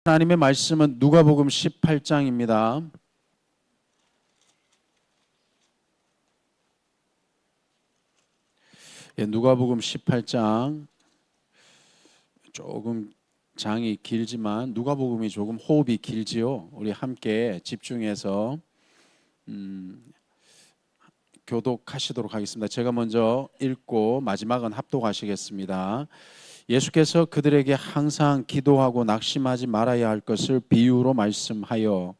하나님의 말씀은 누가복음 18장입니다. 누가복음 18장 조금 장이 길지만 누가복음이 조금 호흡이 길지요. 우리 함께 집중해서 교독하시도록 하겠습니다. 제가 먼저 읽고 마지막은 합독하시겠습니다. 예수께서 그들에게 항상 기도하고 낙심하지 말아야 할 것을 비유로 말씀하여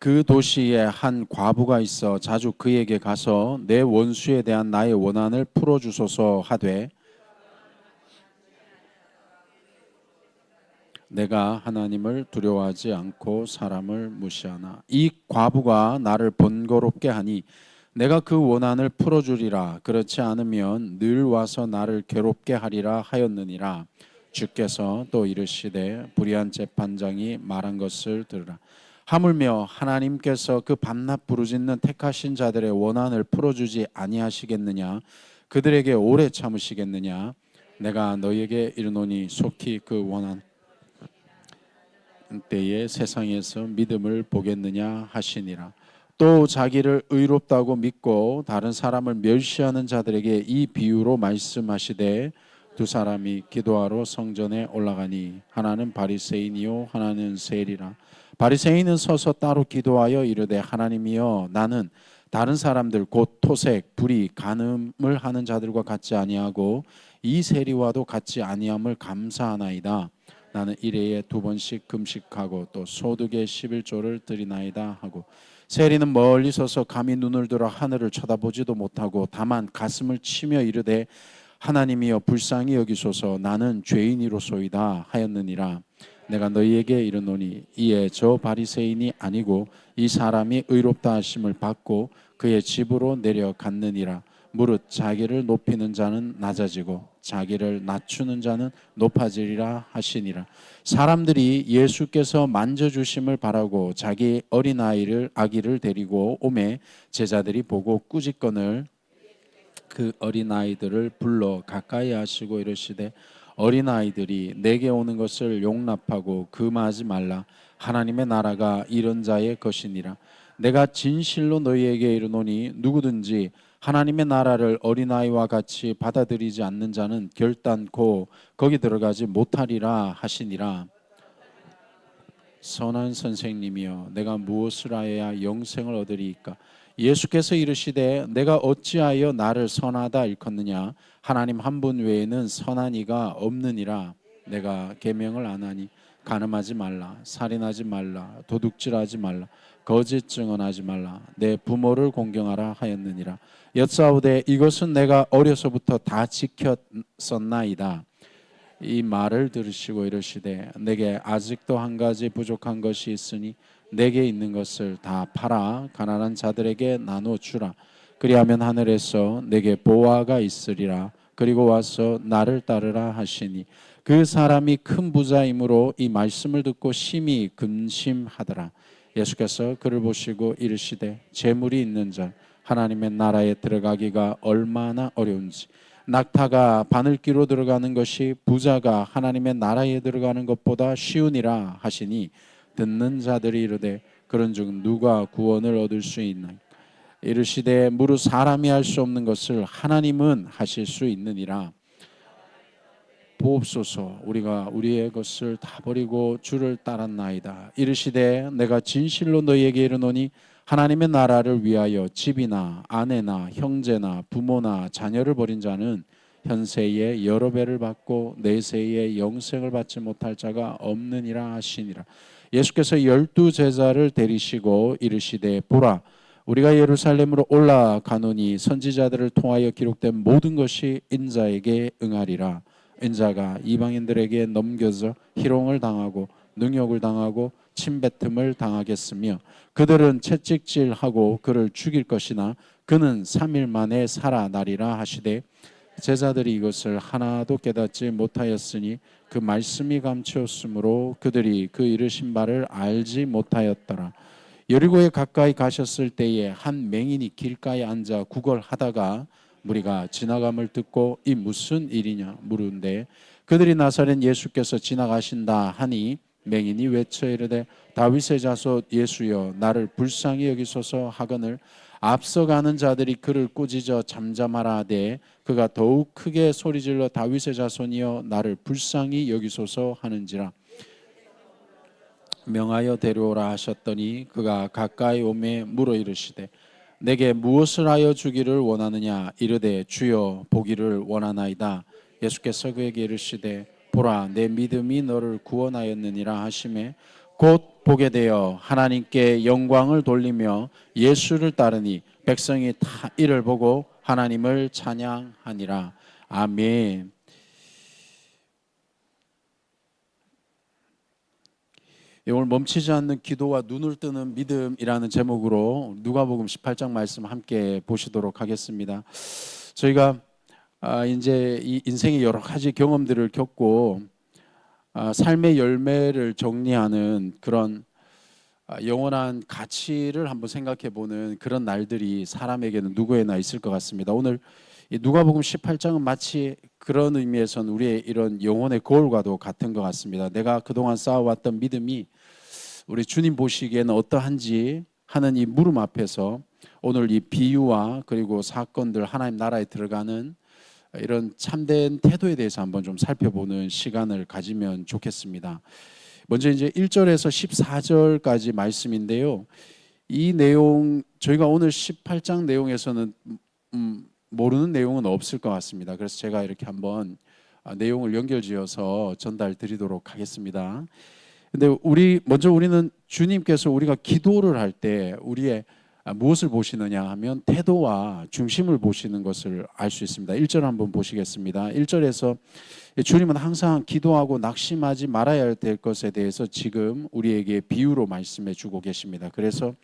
그 도시에 한 과부가 있어 자주 그에게 가서 내 원수에 대한 나의 원한을 풀어주소서 하되 내가 하나님을 두려워하지 않고 사람을 무시하나 이 과부가 나를 번거롭게 하니 내가 그 원한을 풀어주리라. 그렇지 않으면 늘 와서 나를 괴롭게 하리라 하였느니라. 주께서 또 이르시되 불의한 재판장이 말한 것을 들으라. 하물며 하나님께서 그 밤낮 부르짖는 택하신 자들의 원한을 풀어주지 아니하시겠느냐? 그들에게 오래 참으시겠느냐? 내가 너희에게 이르노니 속히 그 원한 때에 세상에서 믿음을 보겠느냐 하시니라. 또 자기를 의롭다고 믿고 다른 사람을 멸시하는 자들에게 이 비유로 말씀하시되 두 사람이 기도하러 성전에 올라가니 하나는 바리새인이요 하나는 세리라. 바리새인은 서서 따로 기도하여 이르되 하나님이여 나는 다른 사람들 곧 토색, 불의, 간음을 하는 자들과 같지 아니하고 이 세리와도 같지 아니함을 감사하나이다. 나는 일해에 2번씩 금식하고 또 소득의 11조를 드리나이다 하고 세리는 멀리 서서 감히 눈을 들어 하늘을 쳐다보지도 못하고 다만 가슴을 치며 이르되 하나님이여 불쌍히 여기소서 나는 죄인이로소이다 하였느니라. 내가 너희에게 이르노니 이에 저 바리새인이 아니고 이 사람이 의롭다 하심을 받고 그의 집으로 내려갔느니라. 무릇 자기를 높이는 자는 낮아지고 자기를 낮추는 자는 높아지리라 하시니라. 사람들이 예수께서 만져주심을 바라고 자기 어린아이를 아기를 데리고 오매 제자들이 보고 꾸짖거늘 그 어린아이들을 불러 가까이 하시고 이르시되 어린아이들이 내게 오는 것을 용납하고 금하지 말라. 하나님의 나라가 이런 자의 것이니라. 내가 진실로 너희에게 이르노니 누구든지 하나님의 나라를 어린아이와 같이 받아들이지 않는 자는 결단코 거기 들어가지 못하리라 하시니라. 선한 선생님이여 내가 무엇을 하여야 영생을 얻으리이까? 예수께서 이르시되 내가 어찌하여 나를 선하다 일컫느냐? 하나님 한 분 외에는 선한 이가 없느니라. 내가 계명을 안 하니 간음하지 말라, 살인하지 말라, 도둑질하지 말라, 거짓 증언하지 말라, 내 부모를 공경하라 하였느니라. 여짜오되 이것은 내가 어려서부터 다 지켰었나이다. 이 말을 들으시고 이르시되 내게 아직도 한 가지 부족한 것이 있으니 내게 있는 것을 다 팔아 가난한 자들에게 나눠 주라. 그리하면 하늘에서 내게 보화가 있으리라. 그리고 와서 나를 따르라 하시니 그 사람이 큰 부자이므로 이 말씀을 듣고 심히 근심하더라. 예수께서 그를 보시고 이르시되 재물이 있는 자 하나님의 나라에 들어가기가 얼마나 어려운지 낙타가 바늘귀로 들어가는 것이 부자가 하나님의 나라에 들어가는 것보다 쉬우니라 하시니 듣는 자들이 이르되 그런즉 누가 구원을 얻을 수 있나이까? 이르시되 무릇 사람이 할 수 없는 것을 하나님은 하실 수 있느니라. 보옵소서 우리가 우리의 것을 다 버리고 주를 따랐나이다. 이르시되 내가 진실로 너희에게 이르노니 하나님의 나라를 위하여 집이나 아내나 형제나 부모나 자녀를 버린 자는 현세에 여러 배를 받고 내세에 영생을 받지 못할 자가 없느니라 하시니라. 예수께서 12 제자를 데리시고 이르시되 보라 우리가 예루살렘으로 올라가노니 선지자들을 통하여 기록된 모든 것이 인자에게 응하리라. 인자가 이방인들에게 넘겨져 희롱을 당하고 능욕을 당하고 침뱉음을 당하겠으며 그들은 채찍질하고 그를 죽일 것이나 그는 3일 만에 살아나리라 하시되 제자들이 이것을 하나도 깨닫지 못하였으니 그 말씀이 감추었으므로 그들이 그 이르신 바를 알지 못하였더라. 여리고에 가까이 가셨을 때에 한 맹인이 길가에 앉아 구걸하다가 무리가 지나감을 듣고 이 무슨 일이냐 물은데 그들이 나사렛 예수께서 지나가신다 하니 맹인이 외쳐 이르되 다윗의 자손 예수여 나를 불쌍히 여기소서 하거늘 앞서가는 자들이 그를 꾸짖어 잠잠하라 하되 그가 더욱 크게 소리질러 다윗의 자손이여 나를 불쌍히 여기소서 하는지라 명하여 데려오라 하셨더니 그가 가까이 오매 물어 이르시되 내게 무엇을 하여 주기를 원하느냐 이르되 주여 보기를 원하나이다. 예수께서 그에게 이르시되 보라 내 믿음이 너를 구원하였느니라 하시매 곧 보게 되어 하나님께 영광을 돌리며 예수를 따르니 백성이 다 이를 보고 하나님을 찬양하니라. 아멘. 오늘 멈추지 않는 기도와 눈을 뜨는 믿음이라는 제목으로 누가복음 18장 말씀 함께 보시도록 하겠습니다. 저희가 이제 이 인생의 여러 가지 경험들을 겪고 삶의 열매를 정리하는 그런 영원한 가치를 한번 생각해 보는 그런 날들이 사람에게는 누구에나 있을 것 같습니다. 오늘 이 누가복음 18장은 마치 그런 의미에서는 우리의 이런 영혼의 거울과도 같은 것 같습니다. 내가 그동안 쌓아왔던 믿음이 우리 주님 보시기에는 어떠한지 하는 이 물음 앞에서 오늘 이 비유와 그리고 사건들 하나님 나라에 들어가는 이런 참된 태도에 대해서 한번 좀 살펴보는 시간을 가지면 좋겠습니다. 먼저 이제 1절에서 14절까지 말씀인데요. 이 내용 저희가 오늘 18장 내용에서는 모르는 내용은 없을 것 같습니다. 그래서 제가 이렇게 한번 내용을 연결지어서 전달 드리도록 하겠습니다. 근데 우리는 주님께서 우리가 기도를 할 때 우리의 무엇을 보시느냐 하면 태도와 중심을 보시는 것을 알 수 있습니다. 1절 한번 보시겠습니다. 1절에서 주님은 항상 기도하고 낙심하지 말아야 될 것에 대해서 지금 우리에게 비유로 말씀해 주고 계십니다. 그래서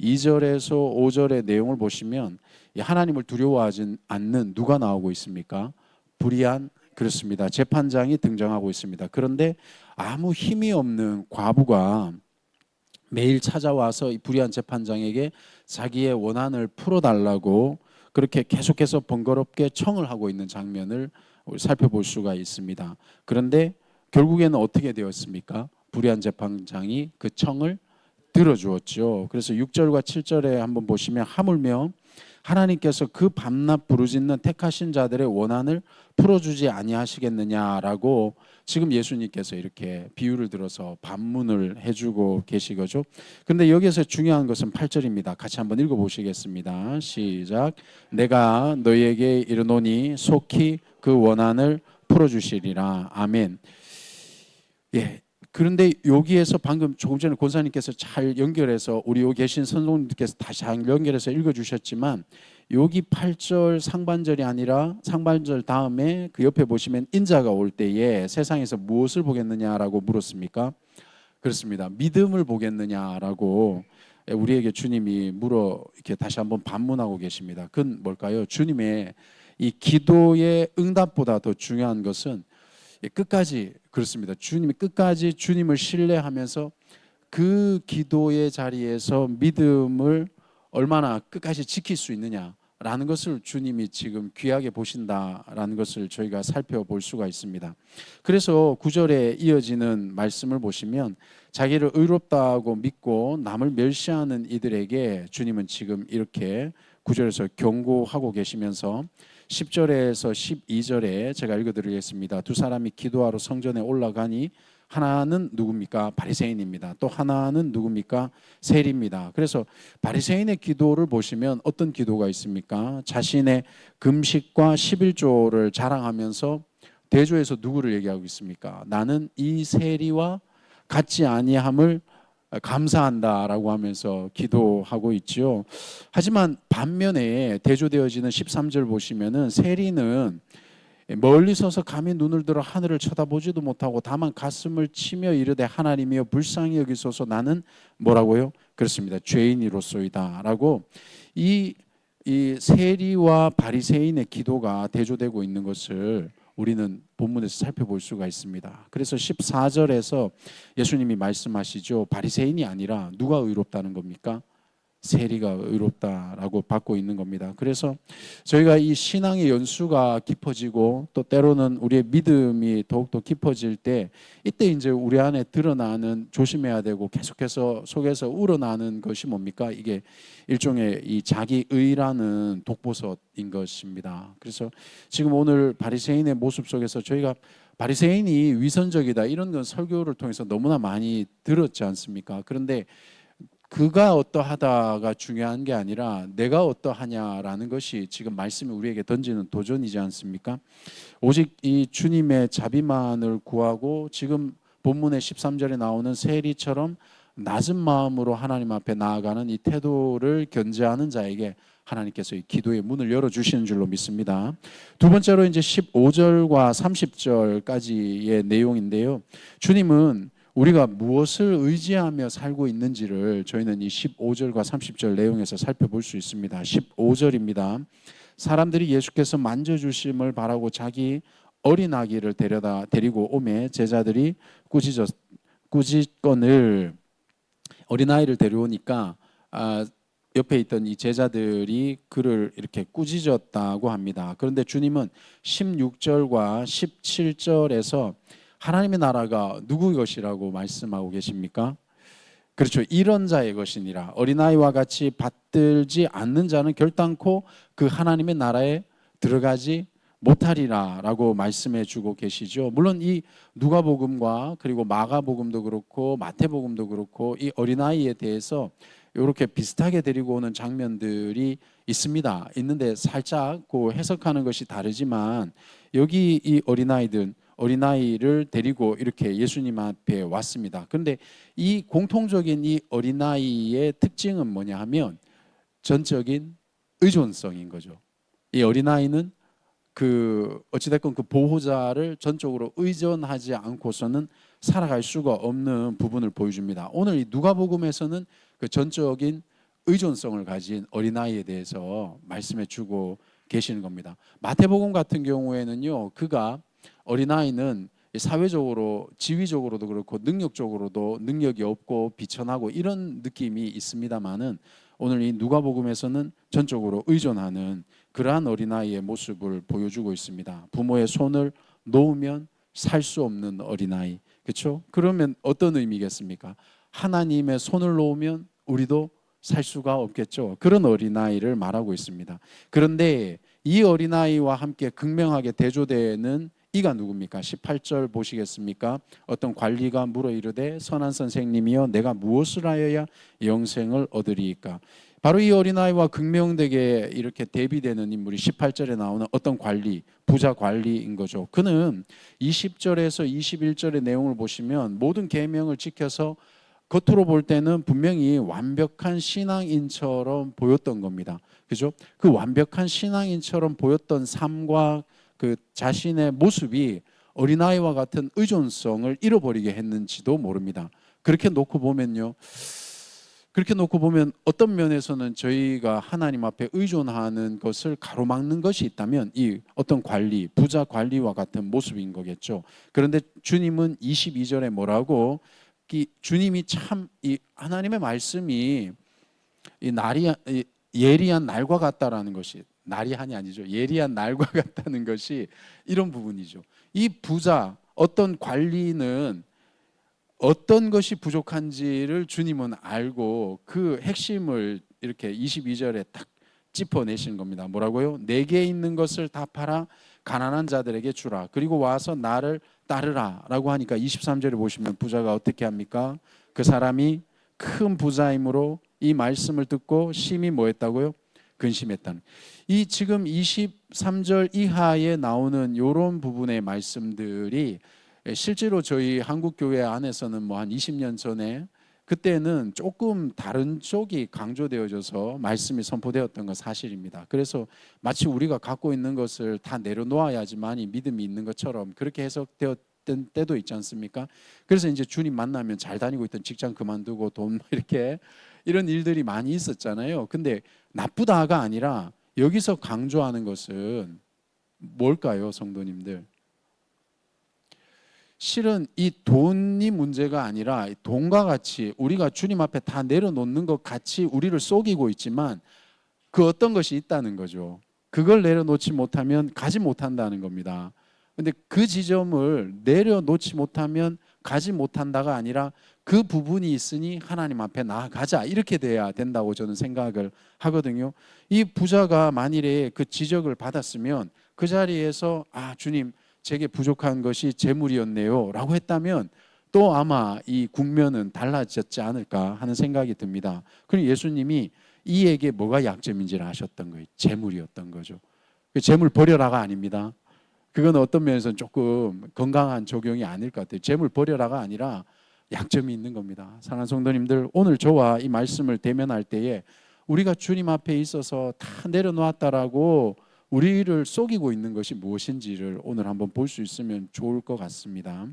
2절에서 5절의 내용을 보시면 하나님을 두려워하지 않는 누가 나오고 있습니까? 불의한 그렇습니다. 재판장이 등장하고 있습니다. 그런데 아무 힘이 없는 과부가 매일 찾아와서 이 불의한 재판장에게 자기의 원한을 풀어달라고 그렇게 계속해서 번거롭게 청을 하고 있는 장면을 살펴볼 수가 있습니다. 그런데 결국에는 어떻게 되었습니까? 불의한 재판장이 그 청을 들어주었죠. 그래서 6절과 7절에 한번 보시면 하물며 하나님께서 그 밤낮 부르짖는 택하신 자들의 원한을 풀어주지 아니하시겠느냐라고 지금 예수님께서 이렇게 비유를 들어서 반문을 해주고 계시거죠. 그런데 여기서 중요한 것은 8절입니다. 같이 한번 읽어보시겠습니다. 시작. 내가 너희에게 이르노니 속히 그 원한을 풀어주시리라. 아멘. 예. 그런데 여기에서 방금 조금 전에 권사님께서 잘 연결해서 우리 여기 계신 선생님께서 다시 잘 연결해서 읽어주셨지만 여기 8절 상반절이 아니라 상반절 다음에 그 옆에 보시면 인자가 올 때에 세상에서 무엇을 보겠느냐라고 물었습니까? 그렇습니다. 믿음을 보겠느냐라고 우리에게 주님이 이렇게 다시 한번 반문하고 계십니다. 그건 뭘까요? 주님의 이 기도의 응답보다 더 중요한 것은 끝까지 그렇습니다. 주님이 끝까지 주님을 신뢰하면서 그 기도의 자리에서 믿음을 얼마나 끝까지 지킬 수 있느냐라는 것을 주님이 지금 귀하게 보신다라는 것을 저희가 살펴볼 수가 있습니다. 그래서 9절에 이어지는 말씀을 보시면 자기를 의롭다고 믿고 남을 멸시하는 이들에게 주님은 지금 이렇게 9절에서 경고하고 계시면서 10절에서 12절에 제가 읽어드리겠습니다. 두 사람이 기도하러 성전에 올라가니 하나는 누굽니까? 바리새인입니다. 또 하나는 누굽니까? 세리입니다. 그래서 바리새인의 기도를 보시면 어떤 기도가 있습니까? 자신의 금식과 11조를 자랑하면서 대조해서 누구를 얘기하고 있습니까? 나는 이 세리와 같지 아니함을 감사한다라고 하면서 기도하고 있죠. 하지만 반면에 대조되어지는 13절 보시면은 세리는 멀리 서서 감히 눈을 들어 하늘을 쳐다보지도 못하고 다만 가슴을 치며 이르되 하나님이여 불쌍히 여기소서 나는 뭐라고요? 그렇습니다. 죄인이로소이다라고 이 세리와 바리새인의 기도가 대조되고 있는 것을 우리는 본문에서 살펴볼 수가 있습니다. 그래서 14절에서 예수님이 말씀하시죠. 바리새인이 아니라 누가 의롭다는 겁니까? 세리가 의롭다라고 받고 있는 겁니다. 그래서 저희가 이 신앙의 연수가 깊어지고 또 때로는 우리의 믿음이 더욱더 깊어질 때 이때 이제 우리 안에 드러나는 조심해야 되고 계속해서 속에서 우러나는 것이 뭡니까? 이게 일종의 이 자기의라는 독보섯인 것입니다. 그래서 지금 오늘 바리새인의 모습 속에서 저희가 바리새인이 위선적이다 이런 건 설교를 통해서 너무나 많이 들었지 않습니까? 그런데 그가 어떠하다가 중요한 게 아니라 내가 어떠하냐라는 것이 지금 말씀이 우리에게 던지는 도전이지 않습니까? 오직 이 주님의 자비만을 구하고 지금 본문의 13절에 나오는 세리처럼 낮은 마음으로 하나님 앞에 나아가는 이 태도를 견지하는 자에게 하나님께서 이 기도의 문을 열어주시는 줄로 믿습니다. 두 번째로 이제 15절과 30절까지의 내용인데요. 주님은 우리가 무엇을 의지하며 살고 있는지를 저희는 이 15절과 30절 내용에서 살펴볼 수 있습니다. 15절입니다. 사람들이 예수께서 만져주심을 바라고 자기 어린 아기를 데리고 오매 제자들이 꾸짖건을 어린아이를 데려오니까 옆에 있던 이 제자들이 그를 이렇게 꾸짖었다고 합니다. 그런데 주님은 16절과 17절에서 하나님의 나라가 누구의 것이라고 말씀하고 계십니까? 그렇죠. 이런 자의 것이니라. 어린아이와 같이 받들지 않는 자는 결단코 그 하나님의 나라에 들어가지 못하리라 라고 말씀해 주고 계시죠. 물론 이 누가복음과 그리고 마가복음도 그렇고 마태복음도 그렇고 이 어린아이에 대해서 이렇게 비슷하게 데리고 오는 장면들이 있습니다. 있는데 살짝 그 해석하는 것이 다르지만 여기 이 어린아이를 데리고 이렇게 예수님 앞에 왔습니다. 그런데 이 공통적인 이 어린아이의 특징은 뭐냐 하면 전적인 의존성인 거죠. 이 어린아이는 어찌됐건 그 보호자를 전적으로 의존하지 않고서는 살아갈 수가 없는 부분을 보여줍니다. 오늘 이 누가복음에서는 그 전적인 의존성을 가진 어린아이에 대해서 말씀해 주고 계시는 겁니다. 마태복음 같은 경우에는요, 어린아이는 사회적으로 지위적으로도 그렇고 능력적으로도 능력이 없고 비천하고 이런 느낌이 있습니다만은 오늘 이 누가복음에서는 전적으로 의존하는 그러한 어린아이의 모습을 보여주고 있습니다. 부모의 손을 놓으면 살 수 없는 어린아이. 그렇죠? 그러면 어떤 의미겠습니까? 하나님의 손을 놓으면 우리도 살 수가 없겠죠. 그런 어린아이를 말하고 있습니다. 그런데 이 어린아이와 함께 극명하게 대조되는 이가 누굽니까? 18절 보시겠습니까? 어떤 관리가 물어 이르되 선한 선생님이여 내가 무엇을 하여야 영생을 얻으리이까? 바로 이 어린아이와 극명되게 이렇게 대비되는 인물이 18절에 나오는 어떤 부자 관리인 거죠. 그는 20절에서 21절의 내용을 보시면 모든 계명을 지켜서 겉으로 볼 때는 분명히 완벽한 신앙인처럼 보였던 겁니다. 그죠? 그 완벽한 신앙인처럼 보였던 삶과 그 자신의 모습이 어린아이와 같은 의존성을 잃어버리게 했는지도 모릅니다. 그렇게 놓고 보면 어떤 면에서는 저희가 하나님 앞에 의존하는 것을 가로막는 것이 있다면 이 어떤 부자 관리와 같은 모습인 거겠죠. 그런데 주님은 22절에 뭐라고 주님이 참 이 하나님의 말씀이 예리한 날과 같다라는 것이 나리한이 아니죠. 예리한 날과 같다는 것이 이런 부분이죠. 이 부자 어떤 관리는 어떤 것이 부족한지를 주님은 알고 그 핵심을 이렇게 22절에 딱 짚어내시는 겁니다. 뭐라고요? 내게 있는 것을 다 팔아 가난한 자들에게 주라. 그리고 와서 나를 따르라 라고 하니까 23절에 보시면 부자가 어떻게 합니까? 그 사람이 큰 부자이므로 이 말씀을 듣고 심히 뭐 했다고요? 근심했다는. 이 지금 23절 이하에 나오는 이런 부분의 말씀들이 실제로 저희 한국교회 안에서는 뭐 한 20년 전에 그때는 조금 다른 쪽이 강조되어져서 말씀이 선포되었던 건 사실입니다. 그래서 마치 우리가 갖고 있는 것을 다 내려놓아야지만이 믿음이 있는 것처럼 그렇게 해석되었던 때도 있지 않습니까? 그래서 이제 주님 만나면 잘 다니고 있던 직장 그만두고 돈 이렇게 이런 일들이 많이 있었잖아요. 근데 나쁘다가 아니라 여기서 강조하는 것은 뭘까요, 성도님들? 실은 이 돈이 문제가 아니라 돈과 같이 우리가 주님 앞에 다 내려놓는 것 같이 우리를 속이고 있지만 그 어떤 것이 있다는 거죠. 그걸 내려놓지 못하면 가지 못한다는 겁니다. 근데 그 지점을 내려놓지 못하면 가지 못한다가 아니라 그 부분이 있으니 하나님 앞에 나아가자, 이렇게 돼야 된다고 저는 생각을 하거든요. 이 부자가 만일에 그 지적을 받았으면 그 자리에서 주님, 제게 부족한 것이 재물이었네요 라고 했다면 또 아마 이 국면은 달라졌지 않을까 하는 생각이 듭니다. 그리고 예수님이 이에게 뭐가 약점인지를 아셨던 거예요. 재물이었던 거죠. 재물 버려라가 아닙니다. 그건 어떤 면에서는 조금 건강한 적용이 아닐 것 같아요. 재물 버려라가 아니라 약점이 있는 겁니다. 사랑하는 성도님들, 오늘 저와 이 말씀을 대면할 때에 우리가 주님 앞에 있어서 다 내려놓았다라고 우리를 속이고 있는 것이 무엇인지를 오늘 한번 볼 수 있으면 좋을 것 같습니다.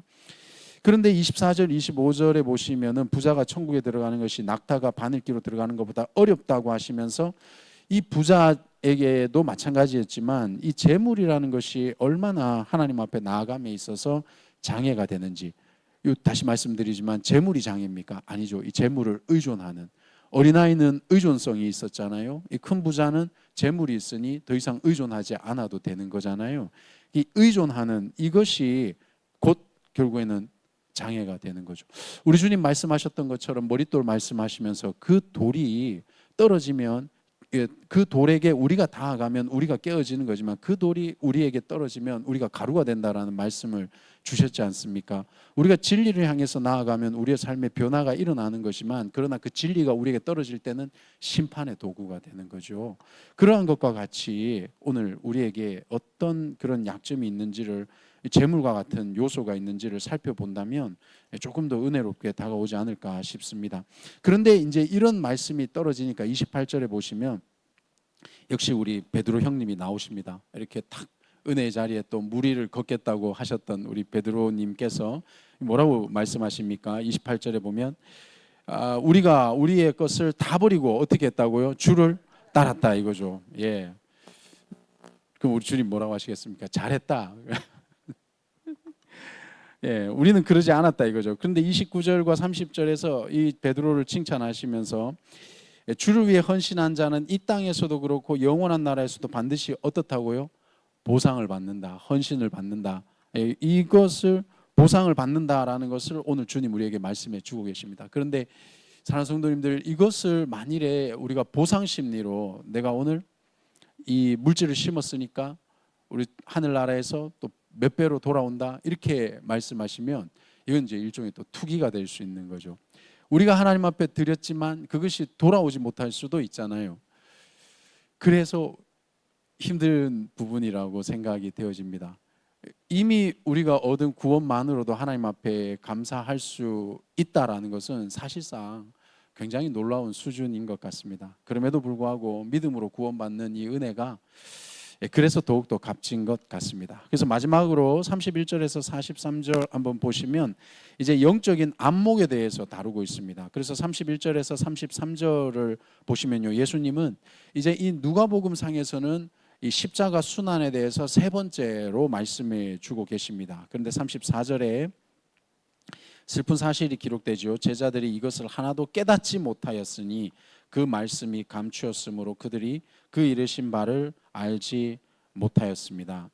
그런데 24절, 25절에 보시면은 부자가 천국에 들어가는 것이 낙타가 바늘기로 들어가는 것보다 어렵다고 하시면서 이 부자에게도 마찬가지였지만 이 재물이라는 것이 얼마나 하나님 앞에 나아감에 있어서 장애가 되는지, 다시 말씀드리지만 재물이 장애입니까? 아니죠. 이 재물을 의존하는, 어린아이는 의존성이 있었잖아요. 이 큰 부자는 재물이 있으니 더 이상 의존하지 않아도 되는 거잖아요. 이 의존하는 이것이 곧 결국에는 장애가 되는 거죠. 우리 주님 말씀하셨던 것처럼 머릿돌 말씀하시면서 그 돌이 떨어지면, 그 돌에게 우리가 닿아가면 우리가 깨어지는 거지만 그 돌이 우리에게 떨어지면 우리가 가루가 된다라는 말씀을 주셨지 않습니까? 우리가 진리를 향해서 나아가면 우리의 삶에 변화가 일어나는 것이지만, 그러나 그 진리가 우리에게 떨어질 때는 심판의 도구가 되는 거죠. 그러한 것과 같이 오늘 우리에게 어떤 그런 약점이 있는지를, 재물과 같은 요소가 있는지를 살펴본다면 조금 더 은혜롭게 다가오지 않을까 싶습니다. 그런데 이제 이런 말씀이 떨어지니까 28절에 보시면 역시 우리 베드로 형님이 나오십니다. 이렇게 탁 은혜의 자리에 또 무리를 걷겠다고 하셨던 우리 베드로님께서 뭐라고 말씀하십니까? 28절에 보면 우리가 우리의 것을 다 버리고 어떻게 했다고요? 주를 따랐다, 이거죠. 예. 그럼 우리 주님 뭐라고 하시겠습니까? 잘했다. 예, 우리는 그러지 않았다, 이거죠. 그런데 29절과 30절에서 이 베드로를 칭찬하시면서 주를 위해 헌신한 자는 이 땅에서도 그렇고 영원한 나라에서도 반드시 어떻다고요? 보상을 받는다, 헌신을 받는다. 이것을 보상을 받는다라는 것을 오늘 주님 우리에게 말씀해 주고 계십니다. 그런데 사랑하는 성도님들, 이것을 만일에 우리가 보상 심리로 내가 오늘 이 물질을 심었으니까 우리 하늘나라에서 또 몇 배로 돌아온다, 이렇게 말씀하시면 이건 이제 일종의 또 투기가 될 수 있는 거죠. 우리가 하나님 앞에 드렸지만 그것이 돌아오지 못할 수도 있잖아요. 그래서 힘든 부분이라고 생각이 되어집니다. 이미 우리가 얻은 구원만으로도 하나님 앞에 감사할 수 있다라는 것은 사실상 굉장히 놀라운 수준인 것 같습니다. 그럼에도 불구하고 믿음으로 구원받는 이 은혜가 그래서 더욱더 값진 것 같습니다. 그래서 마지막으로 31절에서 43절 한번 보시면 이제 영적인 안목에 대해서 다루고 있습니다. 그래서 31절에서 33절을 보시면요, 예수님은 이제 이 누가복음상에서는 이 십자가 순환에 대해서 세 번째로 말씀해 주고 계십니다. 그런데 34절에 슬픈 사실이 기록되죠. 제자들이 이것을 하나도 깨닫지 못하였으니 그 말씀이 감추었으므로 그들이 그 이르신 바를 알지 못하였습니다.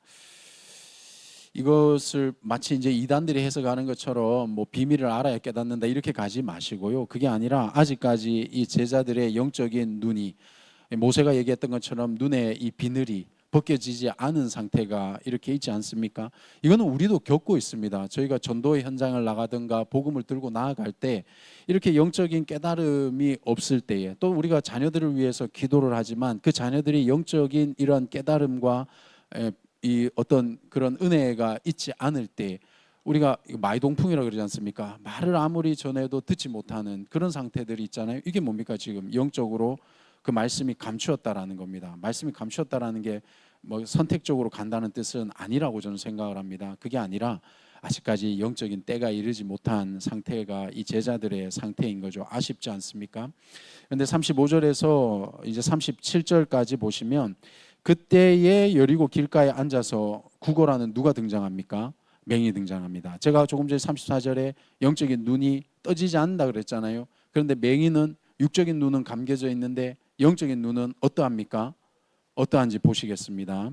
이것을 마치 이제 이단들이 해석하는 것처럼 뭐 비밀을 알아야 깨닫는다, 이렇게 가지 마시고요. 그게 아니라 아직까지 이 제자들의 영적인 눈이, 모세가 얘기했던 것처럼 눈에 이 비늘이 벗겨지지 않은 상태가 이렇게 있지 않습니까? 이거는 우리도 겪고 있습니다. 저희가 전도의 현장을 나가든가 복음을 들고 나아갈 때 이렇게 영적인 깨달음이 없을 때에, 또 우리가 자녀들을 위해서 기도를 하지만 그 자녀들이 영적인 이러한 깨달음과 이 어떤 그런 은혜가 있지 않을 때 우리가 마이동풍이라고 그러지 않습니까? 말을 아무리 전해도 듣지 못하는 그런 상태들이 있잖아요. 이게 뭡니까? 지금 영적으로 그 말씀이 감추었다라는 겁니다. 말씀이 감추었다라는 게 뭐 선택적으로 간다는 뜻은 아니라고 저는 생각을 합니다. 그게 아니라 아직까지 영적인 때가 이르지 못한 상태가 이 제자들의 상태인 거죠. 아쉽지 않습니까? 그런데 35절에서 이제 37절까지 보시면 그때에 여리고 길가에 앉아서 구걸하는 누가 등장합니까? 맹인이 등장합니다. 제가 조금 전에 34절에 영적인 눈이 떠지지 않는다 그랬잖아요. 그런데 맹인은 육적인 눈은 감겨져 있는데 영적인 눈은 어떠합니까? 어떠한지 보시겠습니다.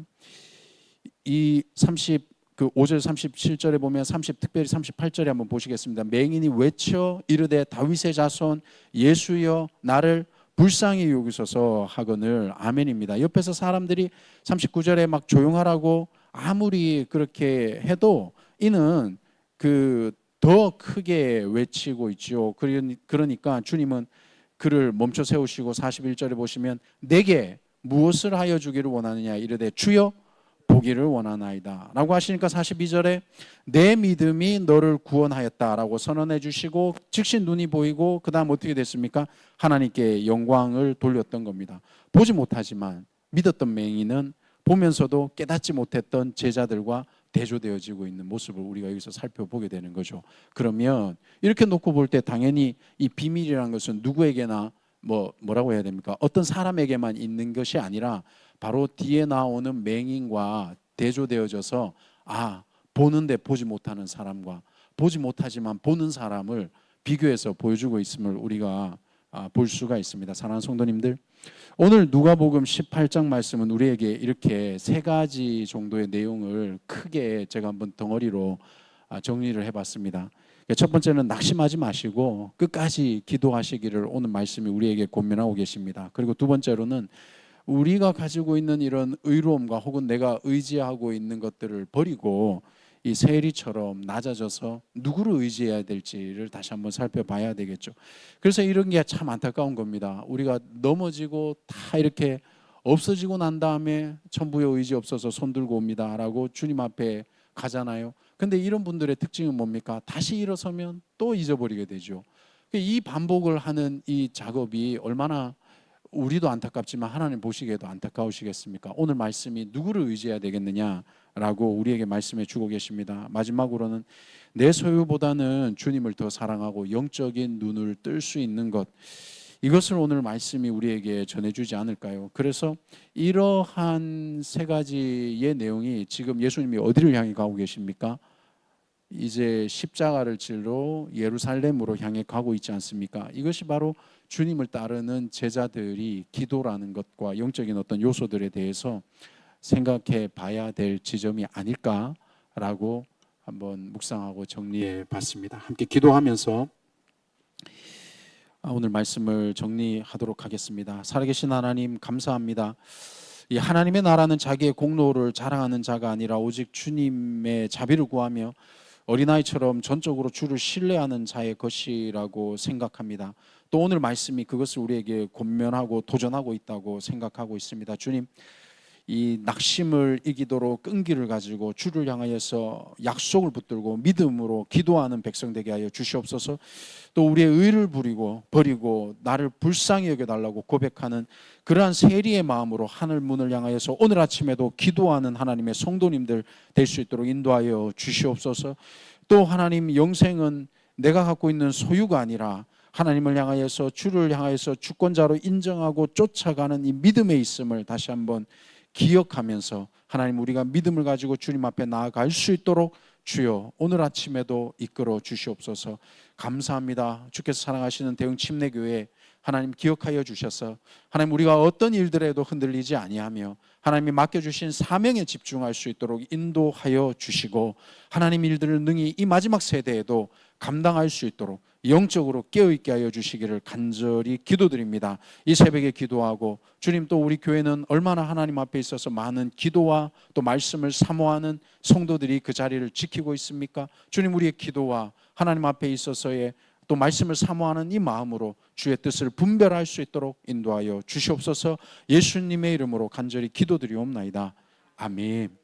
이 5절 37절에 보면 특별히 38절에 한번 보시겠습니다. 맹인이 외쳐 이르되 다윗의 자손 예수여 나를 불쌍히 여기소서 하거늘. 아멘입니다. 옆에서 사람들이 39절에 막 조용하라고 아무리 그렇게 해도 이는 더 크게 외치고 있죠. 그러니까 주님은 그를 멈춰 세우시고 41절에 보시면 내게 무엇을 하여 주기를 원하느냐 이르되 주여 보기를 원하나이다 라고 하시니까 42절에 내 믿음이 너를 구원하였다 라고 선언해 주시고 즉시 눈이 보이고 그 다음 어떻게 됐습니까? 하나님께 영광을 돌렸던 겁니다. 보지 못하지만 믿었던 맹인은 보면서도 깨닫지 못했던 제자들과 대조되어지고 있는 모습을 우리가 여기서 살펴보게 되는 거죠. 그러면 이렇게 놓고 볼 때 당연히 이 비밀이라는 것은 누구에게나 뭐라고 해야 됩니까? 어떤 사람에게만 있는 것이 아니라 바로 뒤에 나오는 맹인과 대조되어져서 보는데 보지 못하는 사람과 보지 못하지만 보는 사람을 비교해서 보여주고 있음을 우리가 볼 수가 있습니다. 사랑하는 성도님들, 오늘 누가복음 18장 말씀은 우리에게 이렇게 세 가지 정도의 내용을 크게 제가 한번 덩어리로 정리를 해봤습니다. 첫 번째는 낙심하지 마시고 끝까지 기도하시기를 오늘 말씀이 우리에게 권면하고 계십니다. 그리고 두 번째로는 우리가 가지고 있는 이런 의로움과 혹은 내가 의지하고 있는 것들을 버리고 이 세리처럼 낮아져서 누구를 의지해야 될지를 다시 한번 살펴봐야 되겠죠. 그래서 이런 게 참 안타까운 겁니다. 우리가 넘어지고 다 이렇게 없어지고 난 다음에 천부의 의지 없어서 손들고 옵니다 라고 주님 앞에 가잖아요. 근데 이런 분들의 특징은 뭡니까? 다시 일어서면 또 잊어버리게 되죠. 이 반복을 하는 이 작업이 얼마나 우리도 안타깝지만 하나님 보시기에도 안타까우시겠습니까? 오늘 말씀이 누구를 의지해야 되겠느냐라고 우리에게 말씀해 주고 계십니다. 마지막으로는 내 소유보다는 주님을 더 사랑하고 영적인 눈을 뜰 수 있는 것, 이것을 오늘 말씀이 우리에게 전해주지 않을까요? 그래서 이러한 세 가지의 내용이 지금 예수님이 어디를 향해 가고 계십니까? 이제 십자가를 질러 예루살렘으로 향해 가고 있지 않습니까? 이것이 바로 주님을 따르는 제자들이 기도라는 것과 영적인 어떤 요소들에 대해서 생각해 봐야 될 지점이 아닐까라고 한번 묵상하고 정리해 봤습니다. 함께 기도하면서 오늘 말씀을 정리하도록 하겠습니다. 살아계신 하나님 감사합니다. 이 하나님의 나라는 자기의 공로를 자랑하는 자가 아니라 오직 주님의 자비를 구하며 어린아이처럼 전적으로 주를 신뢰하는 자의 것이라고 생각합니다. 또 오늘 말씀이 그것을 우리에게 권면하고 도전하고 있다고 생각하고 있습니다. 주님, 이 낙심을 이기도록 끈기를 가지고 주를 향하여서 약속을 붙들고 믿음으로 기도하는 백성 되게 하여 주시옵소서. 또 우리의 의를 버리고 나를 불쌍히 여겨달라고 고백하는 그러한 세리의 마음으로 하늘 문을 향하여서 오늘 아침에도 기도하는 하나님의 성도님들 될 수 있도록 인도하여 주시옵소서. 또 하나님, 영생은 내가 갖고 있는 소유가 아니라 하나님을 향하여서 주를 향하여서 주권자로 인정하고 쫓아가는 이 믿음에 있음을 다시 한번 기억하면서 하나님, 우리가 믿음을 가지고 주님 앞에 나아갈 수 있도록 주여 오늘 아침에도 이끌어 주시옵소서. 감사합니다. 주께서 사랑하시는 대흥 침례교회 하나님 기억하여 주셔서 하나님, 우리가 어떤 일들에도 흔들리지 아니하며 하나님이 맡겨주신 사명에 집중할 수 있도록 인도하여 주시고 하나님, 일들을 능히 이 마지막 세대에도 감당할 수 있도록 영적으로 깨어있게 하여 주시기를 간절히 기도드립니다. 이 새벽에 기도하고 주님, 또 우리 교회는 얼마나 하나님 앞에 있어서 많은 기도와 또 말씀을 사모하는 성도들이 그 자리를 지키고 있습니까? 주님, 우리의 기도와 하나님 앞에 있어서의 또 말씀을 사모하는 이 마음으로 주의 뜻을 분별할 수 있도록 인도하여 주시옵소서. 예수님의 이름으로 간절히 기도드리옵나이다. 아멘.